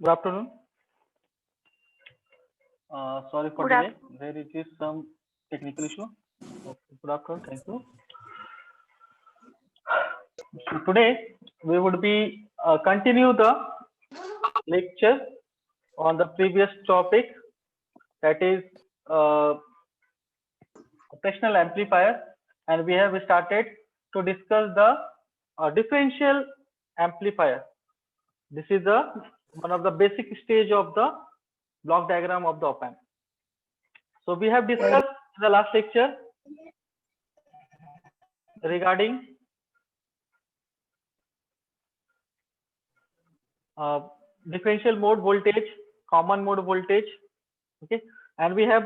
Good afternoon. Sorry for Good delay. afternoon. There it is some technical issue. Okay, good afternoon. Thank you. So today we would be continue the lecture on the previous topic, that is operational amplifier, and we have started to discuss the differential amplifier. This is the one of the basic stage of the block diagram of the op amp. So we have discussed in the last lecture regarding differential mode voltage, common mode voltage. Okay, and we have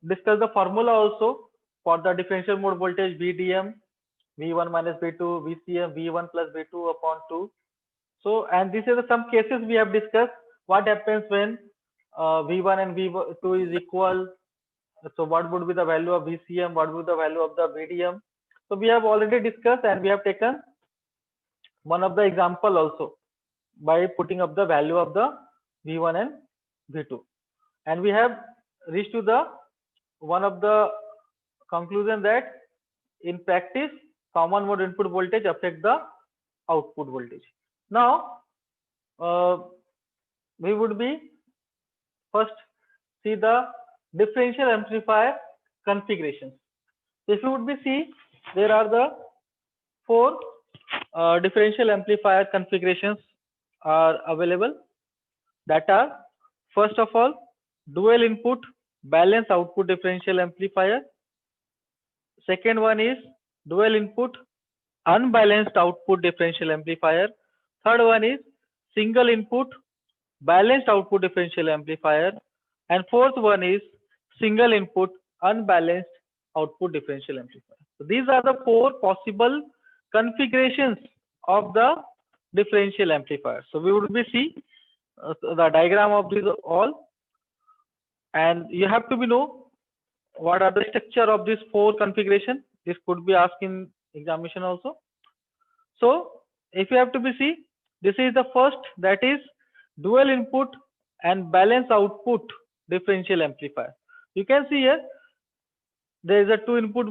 discussed the formula also for the differential mode voltage: VDM, V1 minus V2, VCM, V1 plus V2 upon 2. So, and these are the some cases we have discussed. What happens when V1 and V2 is equal? So, what would be the value of VCM? What would be the value of the VDM? So, we have already discussed, and we have taken one of the example also by putting up the value of the V1 and V2, and we have reached to the one of the conclusion that in practice common mode input voltage affect the output voltage. Now we would be first see the differential amplifier configurations. If you would be see, there are the four differential amplifier configurations are available, that are, first of all, dual input balanced output differential amplifier. Second one is dual input unbalanced output differential amplifier. Third one is single input balanced output differential amplifier. And fourth one is single input unbalanced output differential amplifier. So these are the four possible configurations of the differential amplifier. So we would be see the diagram of these all, and you have to be know what are the structure of these four configuration. This could be asked in examination also. So if you have to be see, this is the first, that is dual input and balance output differential amplifier. You can see here there is a two input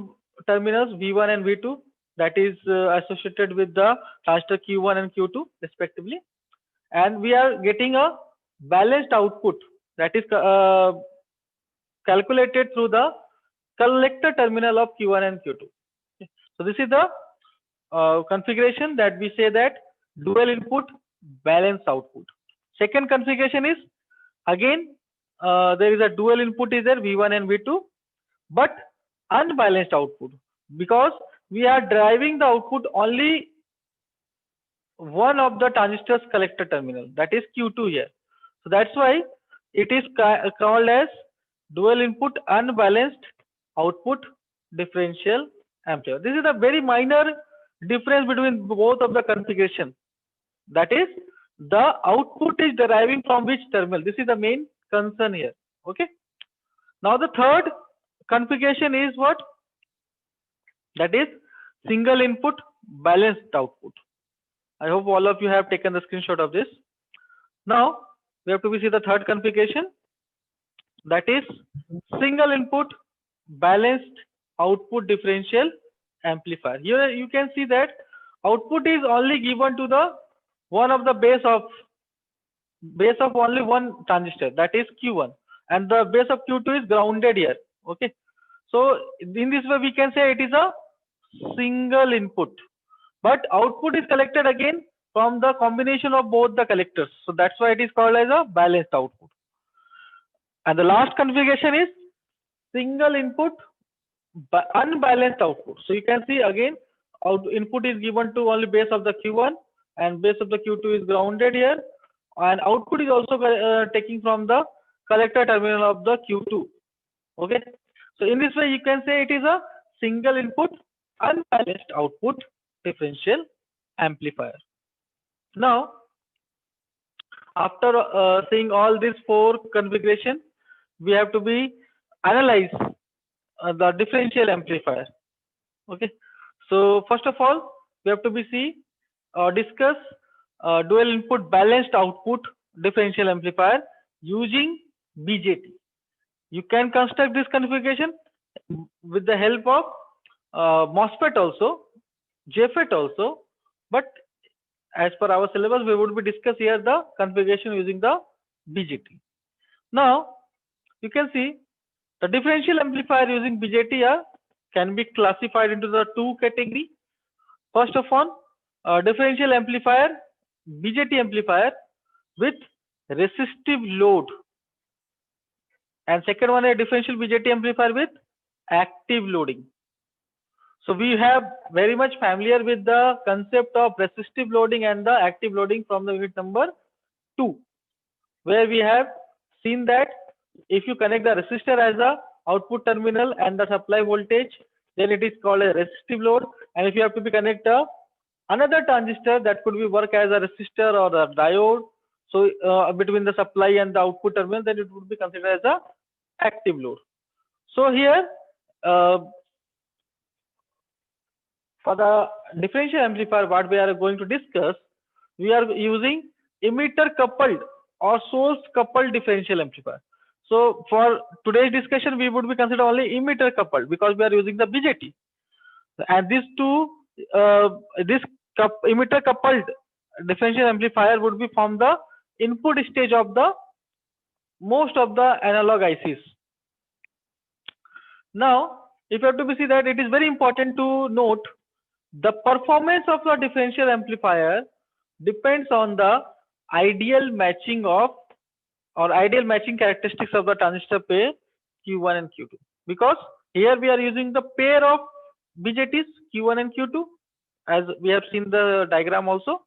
terminals V1 and V2 that is associated with the transistor Q1 and Q2 respectively, and we are getting a balanced output that is calculated through the collector terminal of Q1 and Q2. So this is the configuration that we say that dual input balanced output. Second configuration is again there is a dual input is there V1 and V2, but unbalanced output, because we are driving the output only one of the transistor's collector terminal, that is Q2 here. So that's why it is called as dual input unbalanced output differential amplifier. This is a very minor difference between both of the configuration, that is the output is deriving from which terminal. This is the main concern here. Okay, now the third configuration is what? That is single input balanced output. I hope all of you have taken the screenshot of this. Now we have to see the third configuration, that is single input balanced output differential amplifier. Here you can see that output is only given to the one of the base of only one transistor, that is Q1, and the base of Q2 is grounded here. Okay, so in this way we can say it is a single input, but output is collected again from the combination of both the collectors. So that's why it is called as a balanced output. And the last configuration is single input unbalanced output. So you can see again input is given to only base of the Q1 and base of the Q2 is grounded here, and output is also taking from the collector terminal of the Q2. Okay, so in this way you can say it is a single input unbalanced output differential amplifier. Now after seeing all these four configuration, we have to be analyze the differential amplifier. Okay, so first of all we have to be see discuss dual input balanced output differential amplifier using BJT. You can construct this configuration with the help of MOSFET also, JFET also, but as per our syllabus, we would be discuss here the configuration using the BJT. Now, you can see the differential amplifier using BJT can be classified into the two category. First of all, differential amplifier, BJT amplifier with resistive load, and second one a differential BJT amplifier with active loading. So we have very much familiar with the concept of resistive loading and the active loading from the unit number 2, where we have seen that if you connect the resistor as a output terminal and the supply voltage, then it is called a resistive load. And if you have to be connect another transistor that could be work as a resistor or a diode, so between the supply and the output terminal, then it would be considered as a active load. So here for the differential amplifier, what we are going to discuss, we are using emitter coupled or source coupled differential amplifier. So for today's discussion, we would be consider only emitter coupled because we are using the BJT. And these two, emitter coupled differential amplifier would be from the input stage of the most of the analog ICs. Now, if you have to see that, it is very important to note the performance of the differential amplifier depends on the ideal matching of or ideal matching characteristics of the transistor pair Q1 and Q2, because here we are using the pair of BJTs Q1 and Q2 as we have seen the diagram also.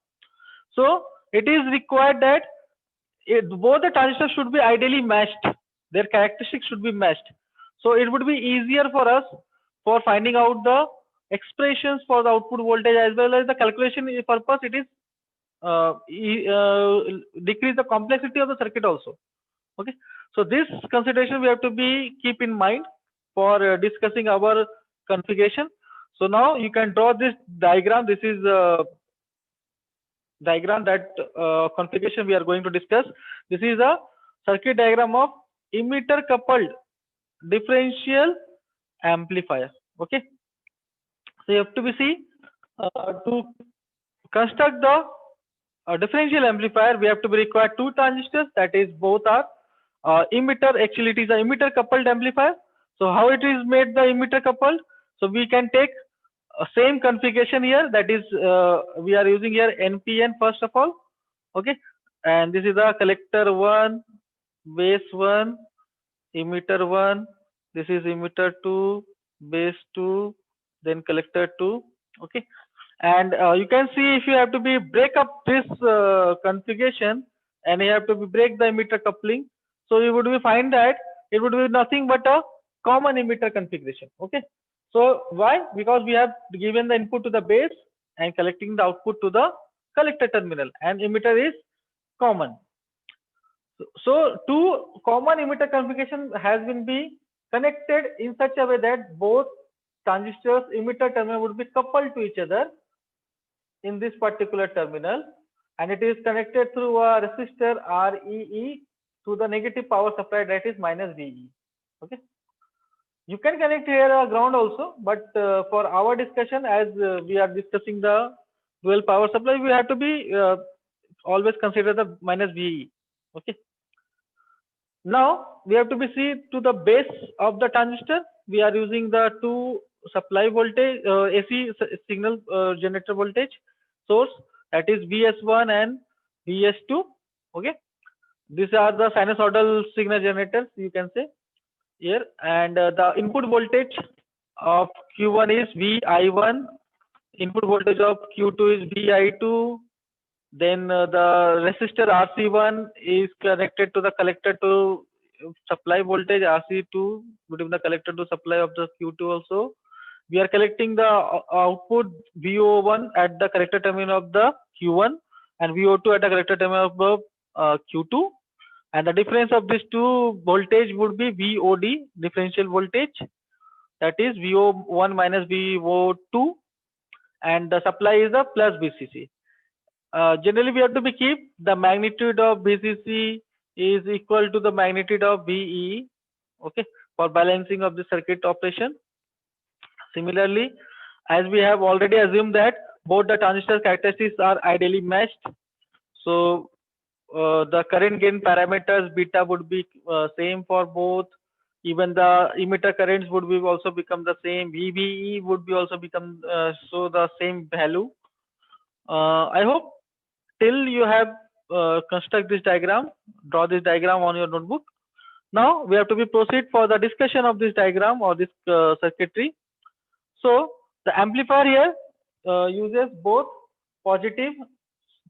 So it is required that both the transistors should be ideally matched, their characteristics should be matched. So it would be easier for us for finding out the expressions for the output voltage as well as the calculation purpose. It is decrease the complexity of the circuit also. Okay, so this consideration we have to be keep in mind for discussing our configuration. So now you can draw this diagram. This is diagram that configuration we are going to discuss. This is a circuit diagram of emitter coupled differential amplifier. Okay, so you have to be see to construct the differential amplifier, we have to be required two transistors, that is both are emitter. Actually it is an emitter coupled amplifier. So how it is made the emitter coupled? So we can take same configuration here, that is we are using here NPN first of all. Okay, and this is the collector 1, base 1, emitter 1, this is emitter 2, base 2, then collector 2. Okay, and you can see if you have to be break up this configuration and you have to be break the emitter coupling, so you would be find that it would be nothing but a common emitter configuration. Okay, so why? Because we have given the input to the base and collecting the output to the collector terminal, and emitter is common. So two common emitter configuration has been be connected in such a way that both transistors emitter terminal would be coupled to each other in this particular terminal, and it is connected through a resistor REE to the negative power supply, that is minus VE. Okay, you can connect here a ground also, but for our discussion, as we are discussing the dual power supply, we have to be always consider the minus VE. Okay, now we have to be see to the base of the transistor. We are using the two supply voltage AC signal generator voltage source, that is VS1 and VS2. Okay, these are the sinusoidal signal generators, you can say here, and the input voltage of Q1 is VI1, input voltage of Q2 is VI2, then the resistor RC1 is connected to the collector to supply voltage RC2 between the collector to supply of the Q2 also. We are collecting the output VO1 at the collector terminal of the Q1 and VO2 at the collector terminal of the Q2, and the difference of these two voltage would be VOD, differential voltage, that is VO1 minus VO2, and the supply is the plus VCC. generally we have to be keep the magnitude of VCC is equal to the magnitude of VE, okay, for balancing of the circuit operation. Similarly, as we have already assumed that both the transistor characteristics are ideally matched, so the current gain parameters beta would be same for both. Even the emitter currents would be also become the same. VBE would be also become so the same value. I hope till you have construct this diagram, draw this diagram on your notebook. Now we have to be proceed for the discussion of this diagram or this circuitry. So the amplifier here uses both positive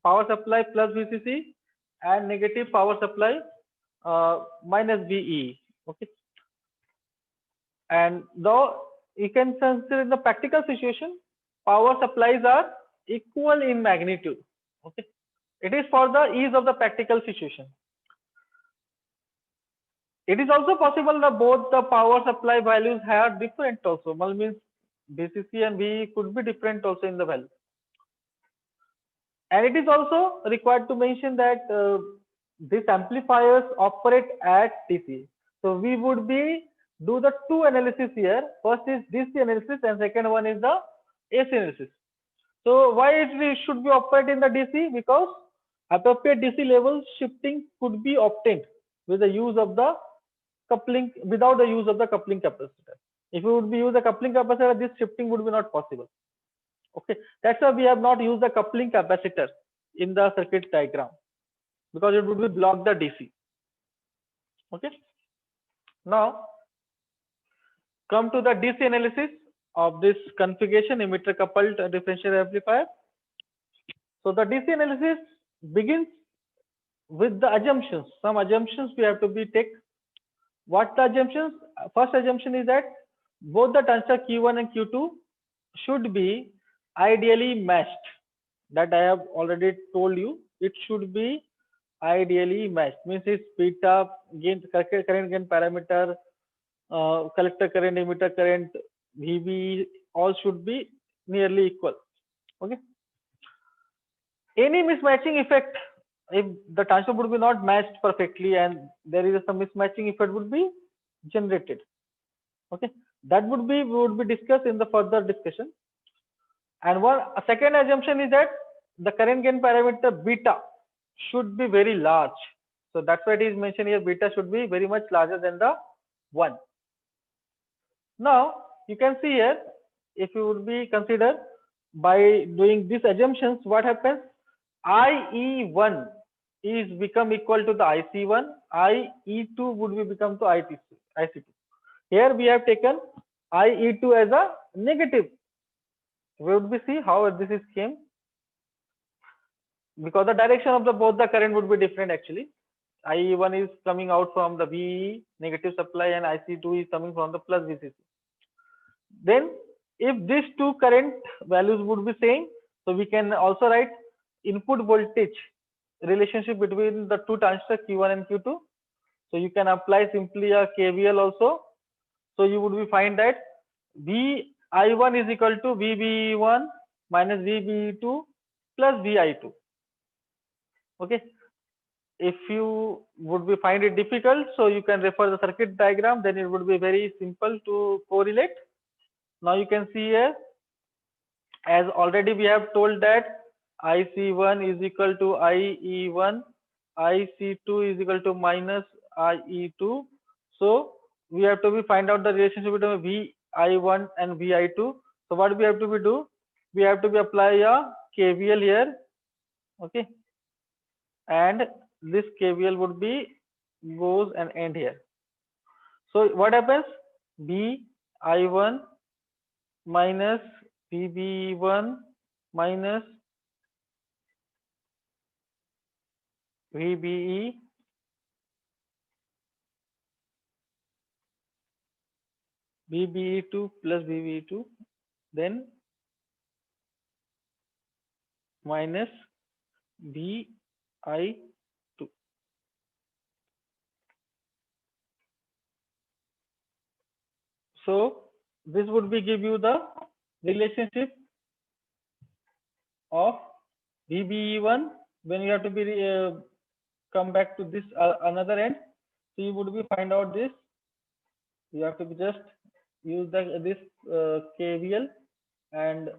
power supply plus VCC and negative power supply minus VE. Okay, and though you can consider in the practical situation, power supplies are equal in magnitude. Okay, it is for the ease of the practical situation. It is also possible that both the power supply values are different also. Well, means VCC and VE could be different also in the value. And it is also required to mention that these amplifiers operate at DC. So we would be do the two analysis here. First is DC analysis and second one is the AC analysis. So why it should be operate in the DC? Because appropriate DC level shifting could be obtained with the use of the coupling, without the use of the coupling capacitor. If we would be use the coupling capacitor, this shifting would be not possible. Okay, that's why we have not used the coupling capacitor in the circuit diagram, because it would be block the DC. Okay, now come to the DC analysis of this configuration emitter coupled differential amplifier. So the DC analysis begins with the assumptions. Some assumptions we have to be take. What the assumptions? First assumption is that both the transistor Q1 and Q2 should be ideally matched. That I have already told you. It should be ideally matched. Means it's beta gain, current gain parameter, collector current, emitter current, VB, all should be nearly equal. Okay. Any mismatching effect, if the transistor would be not matched perfectly and there is some mismatching effect would be generated. Okay, that would be we would be discussed in the further discussion. And a second assumption is that the current gain parameter beta should be very large. So that's why it is mentioned here, beta should be very much larger than the 1. Now you can see here, if you would be consider by doing these assumptions, what happens? IE1 is become equal to the IC1, IE2 would be become to IC2. Here we have taken IE2 as a negative. We would be see how this is came, because the direction of the both the current would be different actually. IE1 is coming out from the VE negative supply and IC2 is coming from the plus VCC. Then if these two current values would be same, so we can also write input voltage relationship between the two transistors Q1 and Q2. So you can apply simply a KVL also. So you would be find that VI1 is equal to VB1 minus VB2 plus VI2. Okay. If you would be find it difficult, so you can refer the circuit diagram, then it would be very simple to correlate. Now you can see here, as already we have told that IC1 is equal to IE1, IC2 is equal to minus IE2. So we have to be find out the relationship between VI1 and VI2. So what we have to be do? We have to be apply a KVL here. Okay. And this KVL would be goes and end here. So what happens? VI1 minus VB1 minus VBE VBE2 plus VBE2, then minus VI2. So this would be give you the relationship of VBE1, when you have to be come back to this another end, so you would be find out this. You have to be just use this KVL, and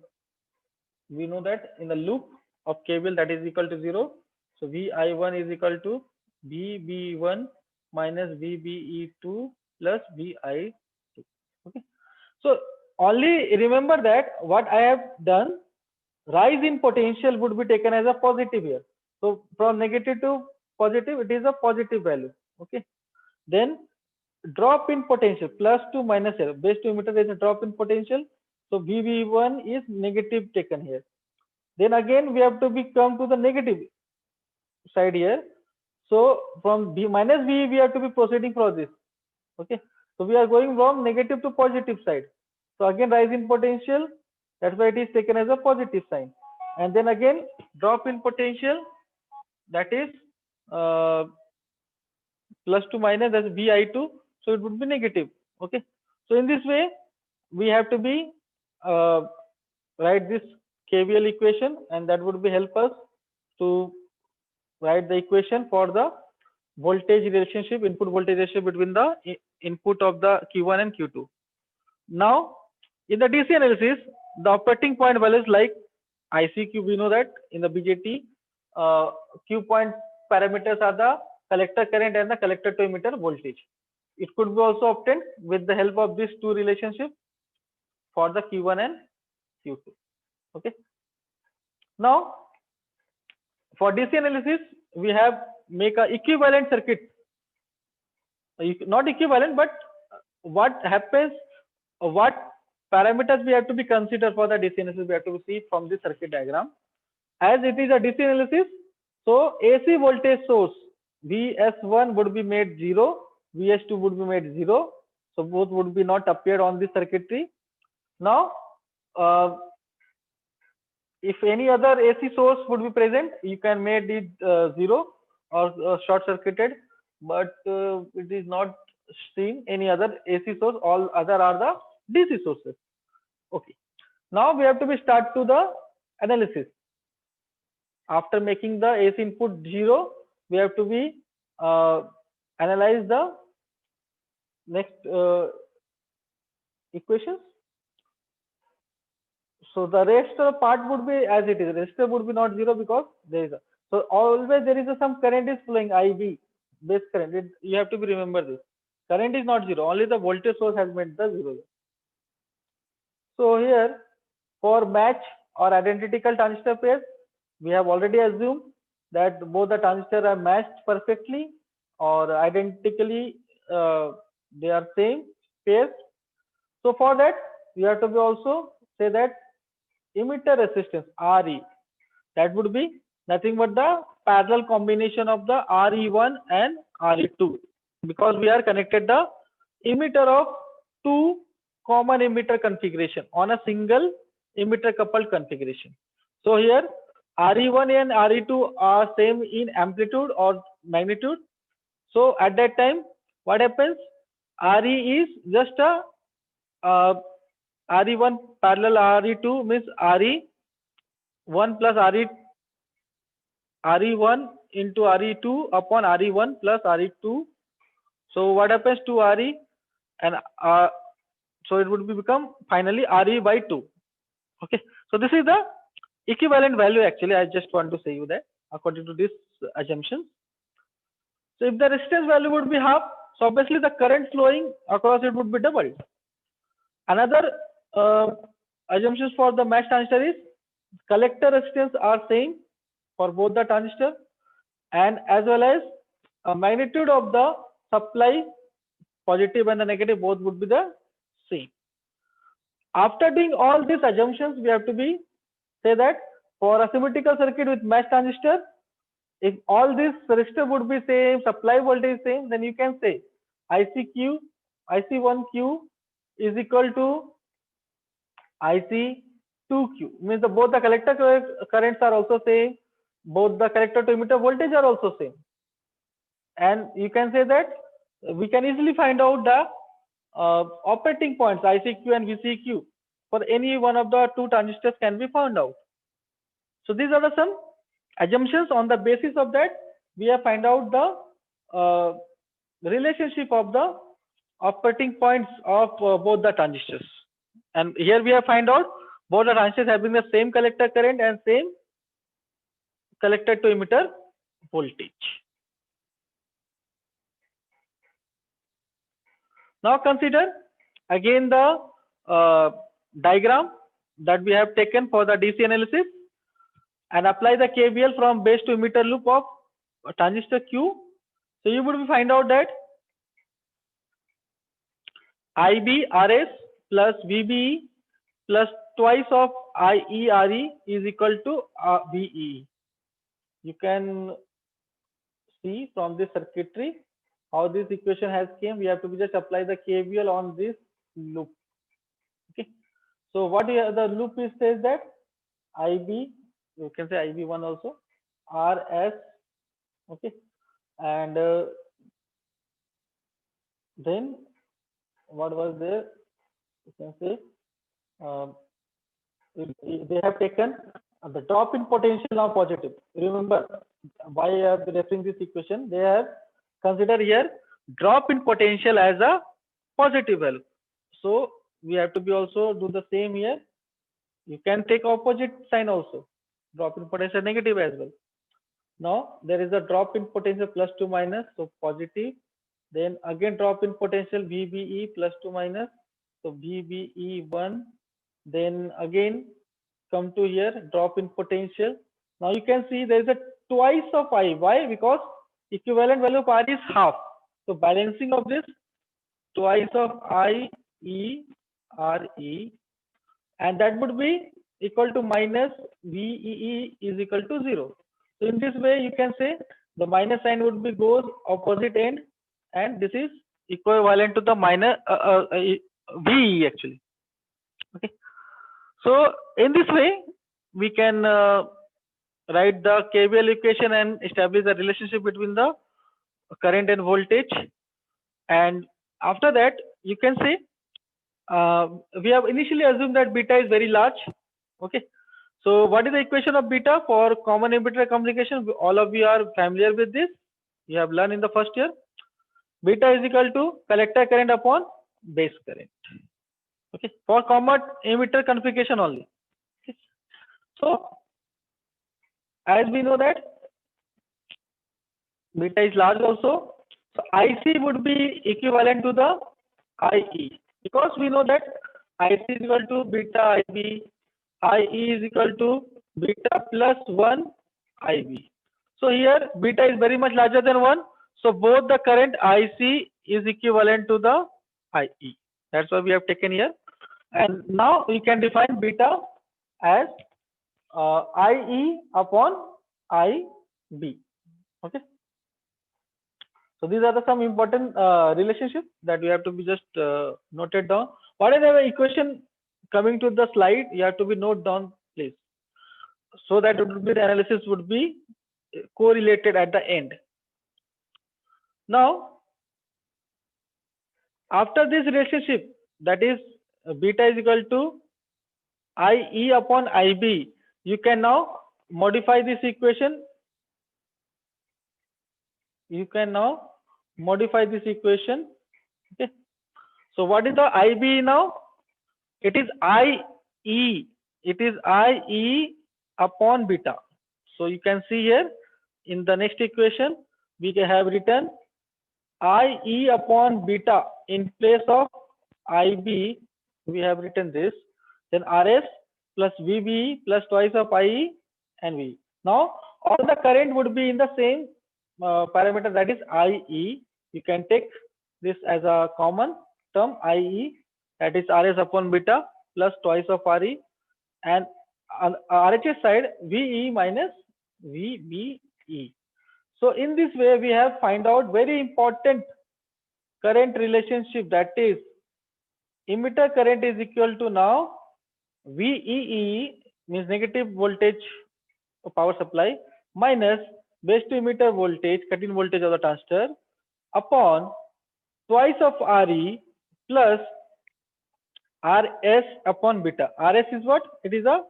we know that in the loop of KVL that is equal to 0. So VI1 is equal to VB1 minus VBE2 plus VI2. Okay. So only remember that what I have done, rise in potential would be taken as a positive here. So from negative to positive, it is a positive value. Okay. Then drop in potential plus 2 minus 0. Base 2 emitter is a drop in potential. So VB1 is negative taken here. Then again we have to come to the negative side here. So from B minus V we have to be proceeding for this. Okay. So we are going from negative to positive side. So again rise in potential, that's why it is taken as a positive sign. And then again drop in potential, that is plus 2 minus, that's VI2, so it would be negative. Okay. So in this way we have to be write this KVL equation, and that would be help us to write the equation for the voltage relationship, input voltage relationship between the input of the Q1 and Q2. Now in the DC analysis, the operating point values like ICQ, we know that in the BJT Q point parameters are the collector current and the collector to emitter voltage. It could be also obtained with the help of these two relationships for the Q1 and Q2. Okay. Now for DC analysis, we have make a equivalent circuit, not equivalent, but what happens, what parameters we have to be considered for the DC analysis, we have to see from the circuit diagram. As it is a DC analysis, so AC voltage source VS1 would be made 0, VS2 would be made 0, so both would be not appeared on the circuitry. Now if any other AC source would be present, you can make it 0 or short circuited, but it is not seen any other AC source, all other are the DC sources. Okay. Now we have to be start to the analysis. After making the AC input 0, we have to be analyze the next equations. So the rest of the part would be as it is. Resistor would be not 0 because there is a, so always there is some current is flowing, IV base current. You have to be remember this. Current is not 0. Only the voltage source has made the 0. So here for match or identical transistor pairs, we have already assumed that both the transistors are matched perfectly or identically, they are same pairs. So for that we have to be also say that emitter resistance RE, that would be nothing but the parallel combination of the RE1 and RE2, because we are connected the emitter of two common emitter configuration on a single emitter coupled configuration. So here RE1 and RE2 are same in amplitude or magnitude. So at that time what happens, RE is just a RE1 parallel RE2 means RE1 plus RE1 into RE2 upon RE1 plus RE2. So what happens to RE, and so it would become finally RE by 2. Okay. So this is the equivalent value. Actually I just want to say you that according to this assumption. So if the resistance value would be half, so obviously the current flowing across it would be doubled. Another assumptions for the match transistor is collector resistance are same for both the transistor, and as well as magnitude of the supply, positive and the negative, both would be the same. After doing all these assumptions, we have to be say that for a symmetrical circuit with match transistor, if all this resistor would be same, supply voltage same, then you can say IC1Q is equal to IC2Q, means both the collector currents are also same, both the collector to emitter voltage are also same, and you can say that we can easily find out the operating points ICQ and VCQ for any one of the two transistors can be found out. So these are the some assumptions. On the basis of that, we have find out the relationship of the operating points of both the transistors. And here we have find out both the transistors having the same collector current and same collector to emitter voltage. Now consider again the diagram that we have taken for the DC analysis, and apply the KVL from base to emitter loop of transistor Q. So you would find out that IB RS plus VBE plus twice of IE RE is equal to VE. You can see from this circuitry how this equation has came. We have to just apply the KVL on this loop. Okay. So what the loop is says that IB, you can say IB1 also, RS, okay, and then what was there? You can say they have taken the drop in potential now positive. Remember why I have referring this equation. They have considered here drop in potential as a positive value. So we have to be also do the same here. You can take opposite sign also. Drop in potential negative as well. Now there is a drop in potential plus 2 minus, so positive. Then again drop in potential VBE plus 2 minus, so VBE1. Then again come to here drop in potential. Now you can see there is a twice of I. Why? Because equivalent value of R is half. So balancing of this, twice of I E R E, and that would be equal to minus VEE is equal to 0. So in this way you can say the minus sign would be goes opposite end, and this is equivalent to the minus VE actually. Okay. So in this way we can write the KVL equation and establish the relationship between the current and voltage. And after that you can say we have initially assumed that beta is very large. Okay. So what is the equation of beta for common emitter communication? All of you are familiar with this. You have learned in the first year. Beta is equal to collector current upon base current. Okay. For common emitter configuration only. Okay. So as we know that beta is large also, so IC would be equivalent to the IE, because we know that IC is equal to beta IB, IE is equal to beta plus 1 IB. So here beta is very much larger than 1, so both the current IC is equivalent to the IE. That's why we have taken here. And now we can define beta as IE upon IB. Okay. So these are the some important relationships that we have to be just noted down. Whatever equation coming to the slide, you have to be note down, please, so that it would be the analysis would be correlated at the end. Now, after this relationship, that is beta is equal to IE upon IB, you can now modify this equation. You can now modify this equation. Okay. So what is the IB now? It is IE. It is IE upon beta. So you can see here in the next equation we can have written IE upon beta in place of IB. We have written this. Then RS plus VB plus twice of IE and V. Now all the current would be in the same parameter, that is IE. You can take this as a common term, IE, that is RS upon beta plus twice of RE, and on RHS side VE minus VBE. So in this way we have find out very important current relationship, that is emitter current is equal to now VEE, means negative voltage of power supply, minus base to emitter voltage, cut-in voltage of the transistor, upon twice of RE plus RS upon beta. RS is what? It is a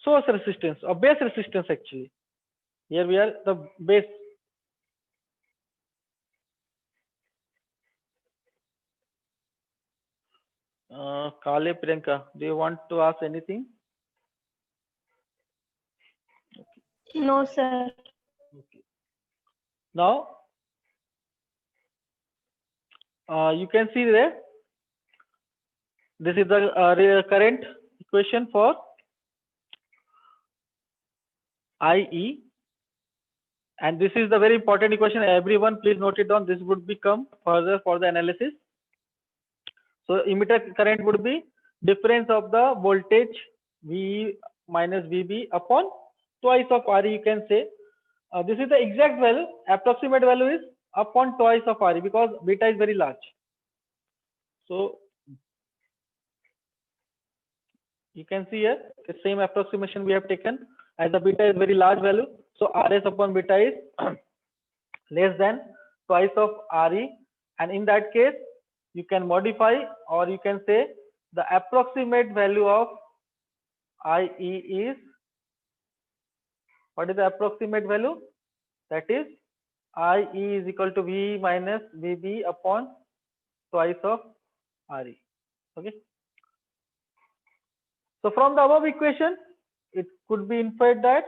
source resistance or base resistance actually. Here we are the base. Kale Priyanka, do you want to ask anything? No, sir. Okay. Now, you can see there, this is the current equation for IE, and this is the very important equation. Everyone please note it down. This would become further for the analysis. So emitter current would be difference of the voltage VE minus VB upon twice of RE, you can say. This is the exact value. Approximate value is upon twice of RE because beta is very large. So you can see here the same approximation we have taken, as the beta is very large value. So RS upon beta is less than twice of RE, and in that case you can modify, or you can say the approximate value of IE is, what is the approximate value? That is IE is equal to V minus VB upon twice of RE. Okay. So from the above equation, it could be inferred that,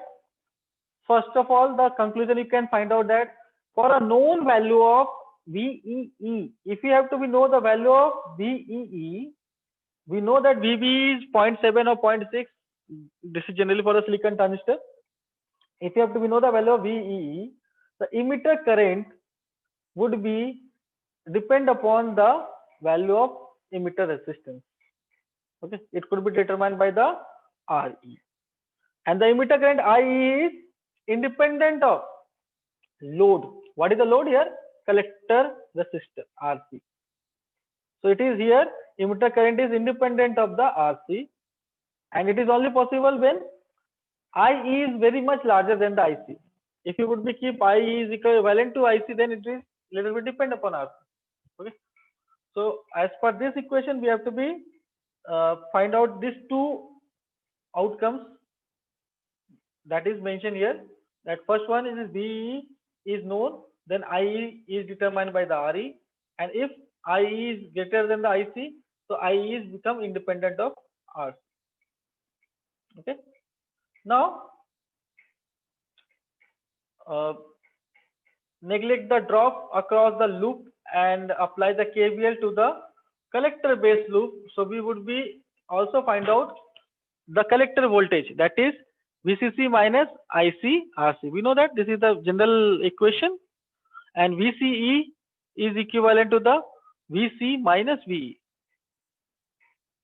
first of all, the conclusion you can find out that for a known value of VEE, if you have to know the value of VEE, we know that VB is 0.7 or 0.6. This is generally for the silicon transistor. If you have to know the value of VEE, the emitter current would be depend upon the value of emitter resistance. Okay, it could be determined by the RE, and the emitter current IE is independent of load. What is the load here? Collector resistor RC. So it is here emitter current is independent of the RC, and it is only possible when IE is very much larger than the IC. If you would be keep IE is equivalent to IC, then it is little bit depend upon RC. Okay. So as per this equation, we have to be find out these two outcomes that is mentioned here. That first one is VE is known, then IE is determined by the RE, and if IE is greater than the IC, so IE is become independent of RC. Okay. Now neglect the drop across the loop and apply the KVL to the collector base loop. So we would be also find out the collector voltage, that is VCC minus IC RC. We know that this is the general equation, and VCE is equivalent to the VC minus VE.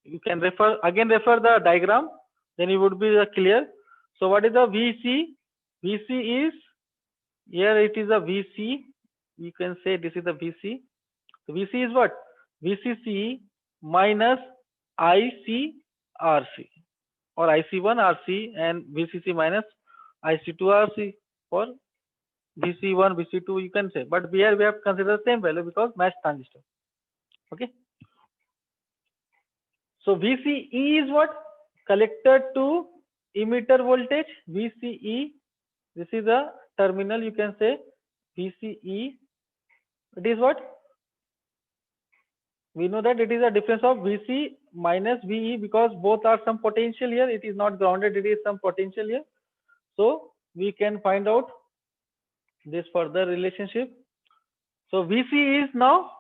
You can refer the diagram, then it would be clear. So what is the VC? VC is, here it is a VC. You can say this is the VC. So VC is what? VCC minus ICRC, or IC1 RC, and VCC minus IC2 RC for VC1, VC2 you can say, but here we have considered the same value because matched transistor. Okay. So VCE is what? Collector to emitter voltage, VCE. This is a terminal, you can say VCE. It is what? We know that it is a difference of VC minus VE, because both are some potential here. It is not grounded, it is some potential here. So we can find out this further relationship. So VC is now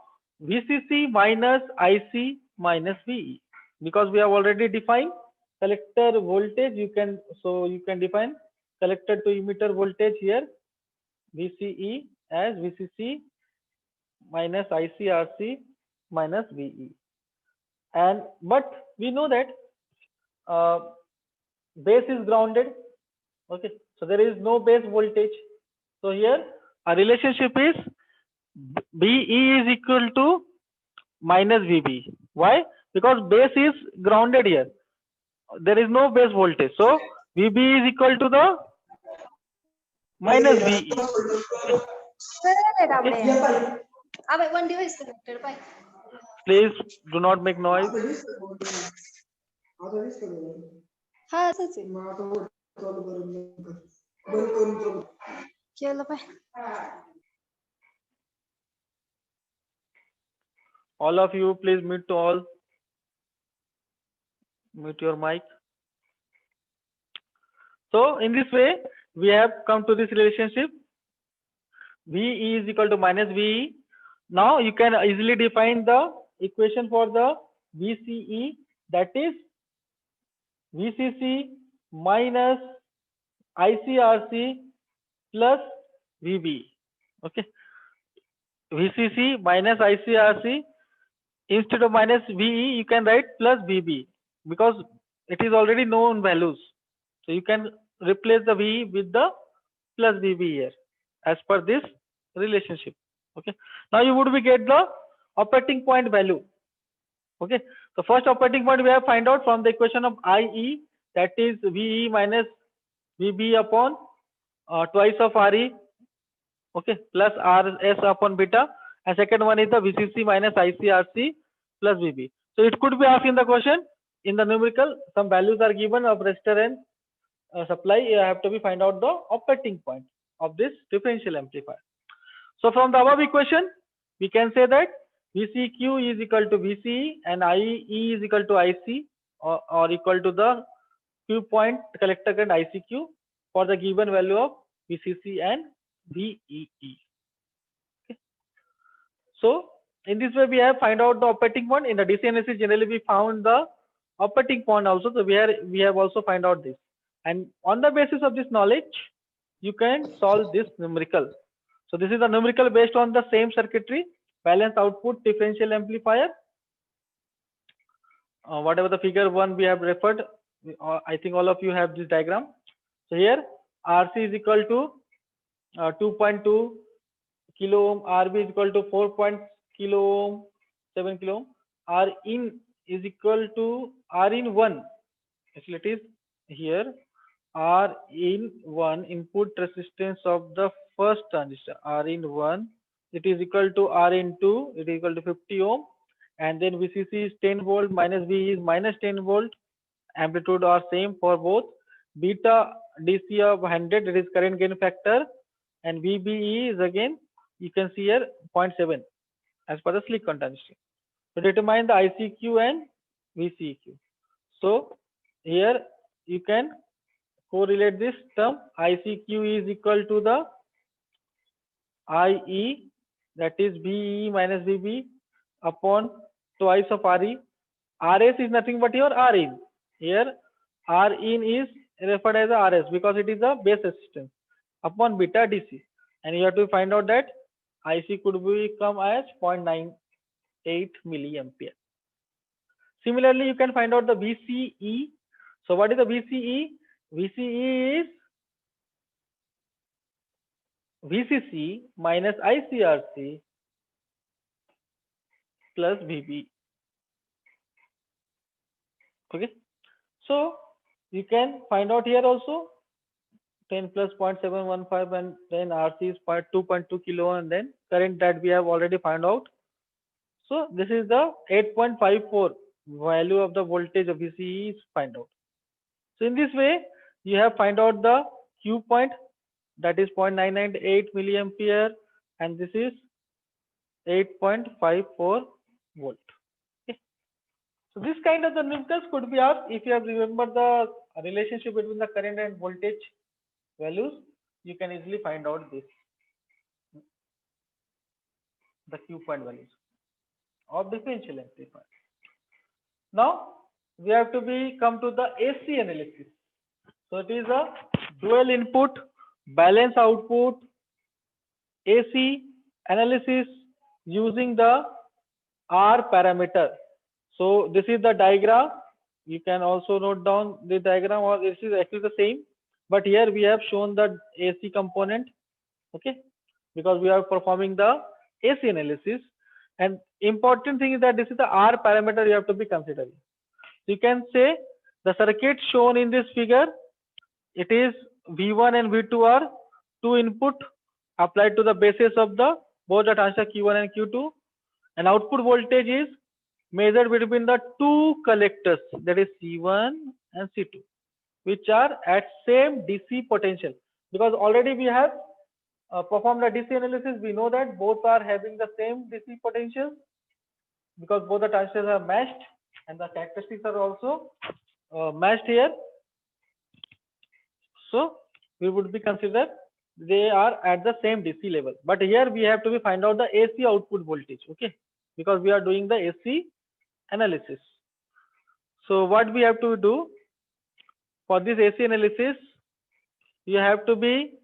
VCC minus IC minus VE, because we have already defined collector voltage. You can define collector to emitter voltage here, VCE, as VCC minus ICRC minus VE. And but we know that base is grounded. Okay, so there is no base voltage. So here our relationship is BE is equal to minus VB. Why? Because base is grounded here. There is no base voltage. So VB is equal to the minus VE. One device connected. Bye. Please do not make noise. हा असंच आहे. केलं पाय. All of you, please mute to all. Mute your mic. So in this way, we have come to this relationship. VE is equal to minus VE. Now you can easily define the equation for the VCE, that is VCC minus ICRC plus VB. Okay, VCC minus ICRC, instead of minus VE you can write plus VB because it is already known values. So you can replace the VE with the plus VB here as per this relationship. Okay, now you would be get the operating point value. Okay, the first operating point we have find out from the equation of IE, that is VE minus VB upon twice of RE, okay, plus RS upon beta, and second one is the VCC minus ICRC plus VB. So it could be asked in the question, in the numerical, some values are given of resistor and supply. You have to be find out the operating point of this differential amplifier. So from the above equation, we can say that VCQ is equal to VCE and IE is equal to IC, or equal to the Q point collector current ICQ for the given value of VCC and VEE. Okay. So in this way we have find out the operating point. In the DC analysis generally we found the operating point also. So we have also find out this, and on the basis of this knowledge you can solve this numerical. So this is the numerical based on the same circuitry, balance output differential amplifier. Whatever the figure 1 we have referred, I think all of you have this diagram. So here RC is equal to 2.2 kilo ohm, RB is equal to 4 kilo ohm, 7 kilo ohm, R in is equal to R in 1. Actually it is here R in 1 input resistance of the first transistor, R in 1, it is equal to R in 2, it is equal to 50 ohm, and then VCC is 10 volt, minus V is minus 10 volt, amplitude are same for both, beta DC of 100, it is current gain factor, and VBE is again, you can see here 0.7 as per the silicon transistor. So determine the ICQ and VCQ. So here you can correlate this term, ICQ is equal to the IE, that is BE minus VB upon twice of RE. RS is nothing but your RIN. Here RIN is referred as a RS because it is a base resistance upon beta DC, and you have to find out that IC could become as 0.98 milliampere. Similarly, you can find out the VCE. So what is the VCE? VCE is VCC minus ICRC plus VB. Okay, so you can find out here also 10 plus 0.715, and then RC is 2.2 kilo, and then current that we have already found out. So this is the 8.54 value of the voltage of VCE is find out. So in this way you have find out the Q point, that is 0.998 milliampere, and this is 8.54 volt. Okay. So this kind of the numericals could be asked. If you have remembered the relationship between the current and voltage values, you can easily find out this, the Q point values of differential amplifier. Now we have to come to the AC analysis. So it is a dual input balance output AC analysis using the R parameter. So this is the diagram. You can also note down the diagram, or this is actually the same, but here we have shown the AC component. Okay, because we are performing the AC analysis, and important thing is that this is the R parameter you have to be considering. You can say the circuit shown in this figure, it is V1 and V2 are two input applied to the basis of the both the transistor Q1 and Q2, and output voltage is measured between the two collectors, that is C1 and C2. which are at same DC potential, because already we have performed a DC analysis. We know that both are having the same DC potential because both the transistors are matched and the characteristics are also matched here. So we would be considered they are at the same DC level. But here we have to find out the AC output voltage, okay? Because we are doing the AC analysis. So what we have to do for this AC analysis, you have to be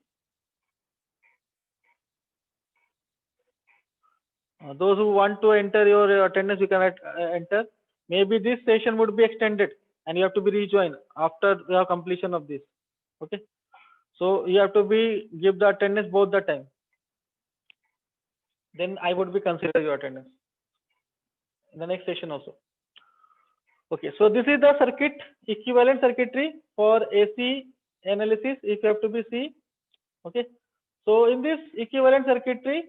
those who want to enter your attendance, you can enter. Maybe this session would be extended and you have to be rejoined after the completion of this, okay? So you have to be give the attendance both the time. Then I would be consider your attendance in the next session also. Okay, so this is the circuit, equivalent circuitry for AC analysis if you have to be see. Okay, so in this equivalent circuitry,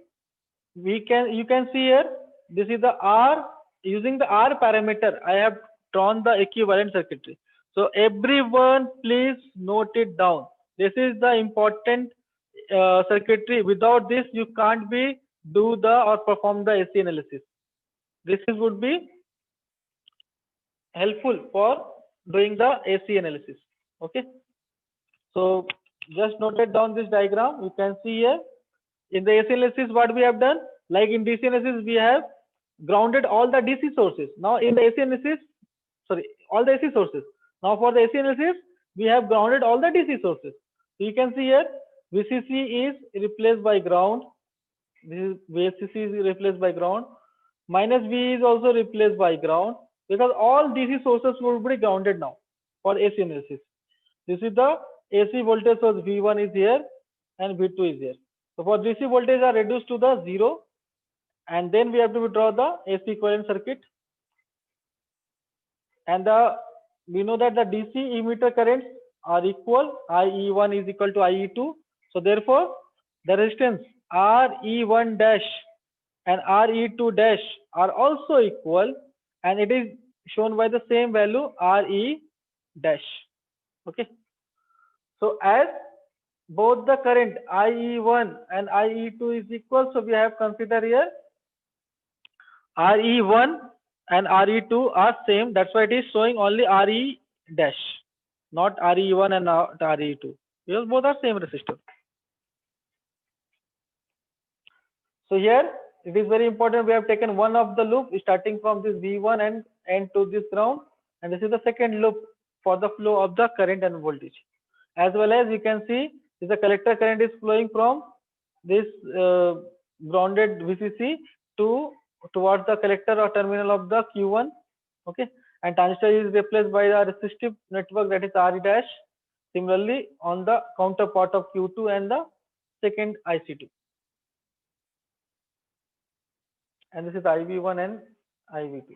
you can see here, this is the R, using the R parameter, I have drawn the equivalent circuitry. So everyone please note it down. This is the important circuitry. Without this, you can't be do the or perform the AC analysis. This would be helpful for doing the AC analysis. Okay. So just noted down this diagram. You can see here in the AC analysis what we have done. Like in DC analysis, we have grounded all the DC sources. Now in the AC analysis, sorry, all the AC sources. Now for the AC analysis, we have grounded all the DC sources. So you can see here VCC is replaced by ground. This is VCC is replaced by ground. Minus V is also replaced by ground, because all DC sources will be grounded now for AC analysis. This is the AC voltage source, V1 is here and V2 is here. So for DC voltage are reduced to the 0, and then we have to draw the AC equivalent circuit. And we know that the DC emitter currents are equal. IE1 is equal to IE2. So therefore, the resistance RE1 dash and RE2 dash are also equal, and it is shown by the same value RE dash. Okay. So as both the current IE1 and IE2 is equal, so we have considered here RE1 and RE2 are same. That's why it is showing only RE dash, not RE1 and not RE2, because both are same resistor. So here it is very important. We have taken one of the loop starting from this V1 and end to this ground, and this is the second loop for the flow of the current and voltage. As well as you can see, the collector current is flowing from this grounded VCC towards the collector or terminal of the Q1. Okay, and transistor is replaced by a resistive network, that is RE dash. Similarly, on the counterpart of Q2 and the second IC2. And this is IV1 and IV2.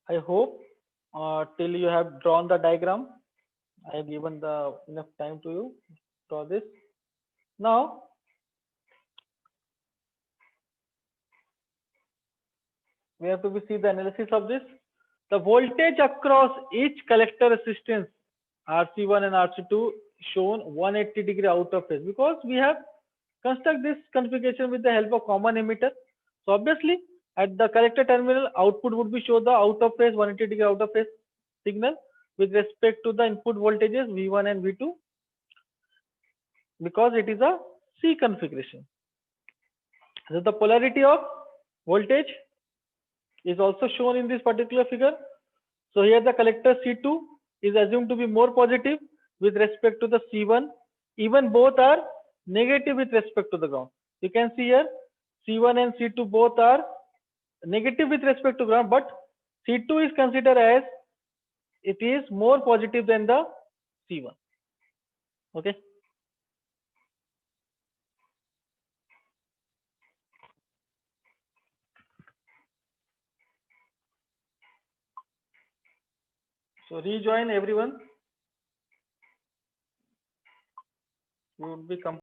I hope till you have drawn the diagram, I have given the enough time to you draw this. Now we have to see the analysis of this. The voltage across each collector resistance RC1 and RC2 shown 180 degree out of phase, because we have construct this configuration with the help of common emitter. So obviously at the collector terminal, output would be show the out of phase 180 degree out of phase signal with respect to the input voltages V1 and V2, because it is a C configuration. So the polarity of voltage is also shown in this particular figure. So here the collector C2 is assumed to be more positive with respect to the C1. Even both are negative with respect to the ground. You can see here C1 and C2 both are negative with respect to ground, but C2 is considered as it is more positive than the C1. Okay. So rejoin everyone. You would be